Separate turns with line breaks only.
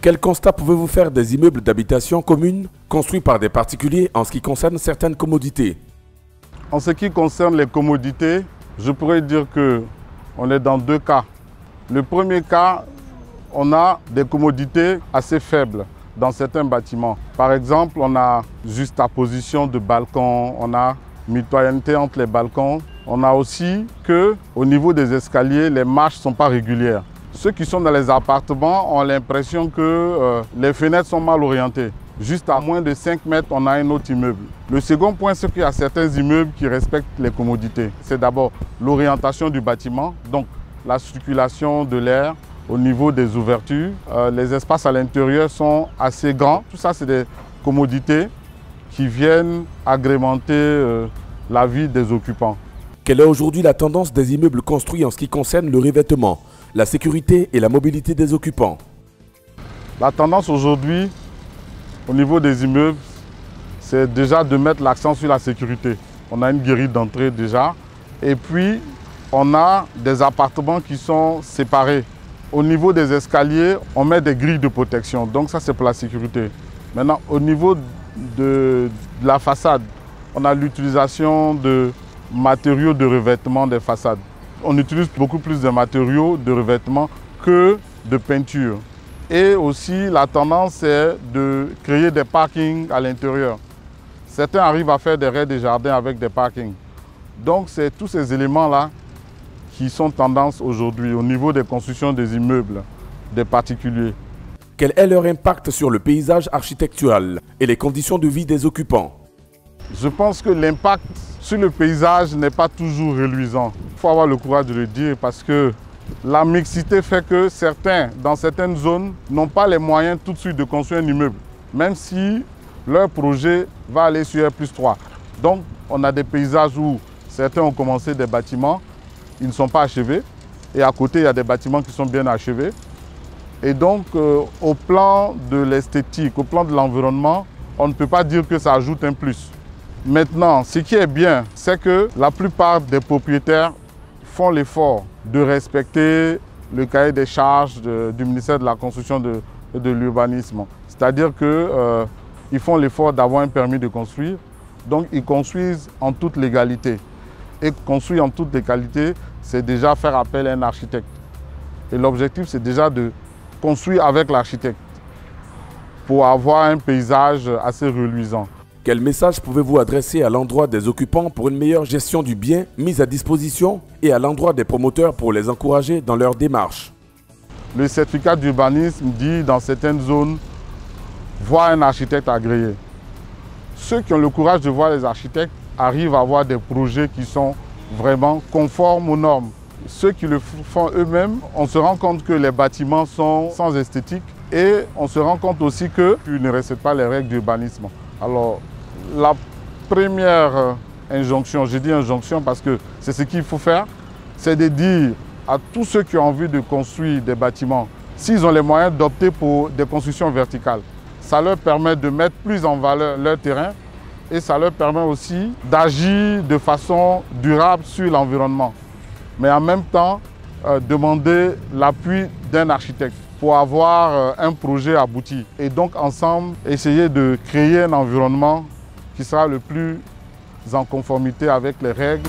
Quel constat pouvez-vous faire des immeubles d'habitation commune construits par des particuliers en ce qui concerne certaines commodités?
En ce qui concerne les commodités, je pourrais dire qu'on est dans deux cas. Le premier cas, on a des commodités assez faibles dans certains bâtiments. Par exemple, on a juxtaposition de balcons, on a mitoyenneté entre les balcons. On a aussi qu'au niveau des escaliers, les marches ne sont pas régulières. Ceux qui sont dans les appartements ont l'impression que les fenêtres sont mal orientées. Juste à moins de 5 mètres, on a un autre immeuble. Le second point, c'est qu'il y a certains immeubles qui respectent les commodités. C'est d'abord l'orientation du bâtiment, donc la circulation de l'air au niveau des ouvertures. Les espaces à l'intérieur sont assez grands. Tout ça, c'est des commodités qui viennent agrémenter la vie des occupants.
Quelle est aujourd'hui la tendance des immeubles construits en ce qui concerne le revêtement, la sécurité et la mobilité des occupants?
La tendance aujourd'hui, au niveau des immeubles, c'est déjà de mettre l'accent sur la sécurité. On a une grille d'entrée déjà. Et puis, on a des appartements qui sont séparés. Au niveau des escaliers, on met des grilles de protection. Donc ça, c'est pour la sécurité. Maintenant, au niveau de la façade, on a l'utilisation de matériaux de revêtement des façades. On utilise beaucoup plus de matériaux de revêtement que de peinture. Et aussi, la tendance est de créer des parkings à l'intérieur. Certains arrivent à faire des raies de jardin avec des parkings. Donc, c'est tous ces éléments-là qui sont tendance aujourd'hui au niveau des constructions des immeubles, des particuliers.
Quel est leur impact sur le paysage architectural et les conditions de vie des occupants?
Je pense que l'impact sur le paysage n'est pas toujours reluisant. Il faut avoir le courage de le dire parce que la mixité fait que certains, dans certaines zones, n'ont pas les moyens tout de suite de construire un immeuble, même si leur projet va aller sur R+3. Donc, on a des paysages où certains ont commencé des bâtiments, ils ne sont pas achevés, et à côté, il y a des bâtiments qui sont bien achevés. Et donc, au plan de l'esthétique, au plan de l'environnement, on ne peut pas dire que ça ajoute un plus. Maintenant, ce qui est bien, c'est que la plupart des propriétaires font l'effort de respecter le cahier des charges du ministère de la Construction et de l'Urbanisme. C'est-à-dire qu'ils font l'effort d'avoir un permis de construire, donc ils construisent en toute légalité. Et construire en toute légalité, c'est déjà faire appel à un architecte. Et l'objectif, c'est déjà de construire avec l'architecte pour avoir un paysage assez reluisant.
Quel message pouvez-vous adresser à l'endroit des occupants pour une meilleure gestion du bien mis à disposition et à l'endroit des promoteurs pour les encourager dans leur démarche?
Le certificat d'urbanisme dit dans certaines zones, voir un architecte agréé. Ceux qui ont le courage de voir les architectes arrivent à avoir des projets qui sont vraiment conformes aux normes. Ceux qui le font eux-mêmes, on se rend compte que les bâtiments sont sans esthétique et on se rend compte aussi qu'ils ne respectent pas les règles d'urbanisme. Alors, la première injonction, je dis injonction parce que c'est ce qu'il faut faire, c'est de dire à tous ceux qui ont envie de construire des bâtiments, s'ils ont les moyens d'opter pour des constructions verticales, ça leur permet de mettre plus en valeur leur terrain et ça leur permet aussi d'agir de façon durable sur l'environnement. Mais en même temps, demander l'appui d'un architecte pour avoir un projet abouti. Et donc ensemble, essayer de créer un environnement qui sera le plus en conformité avec les règles.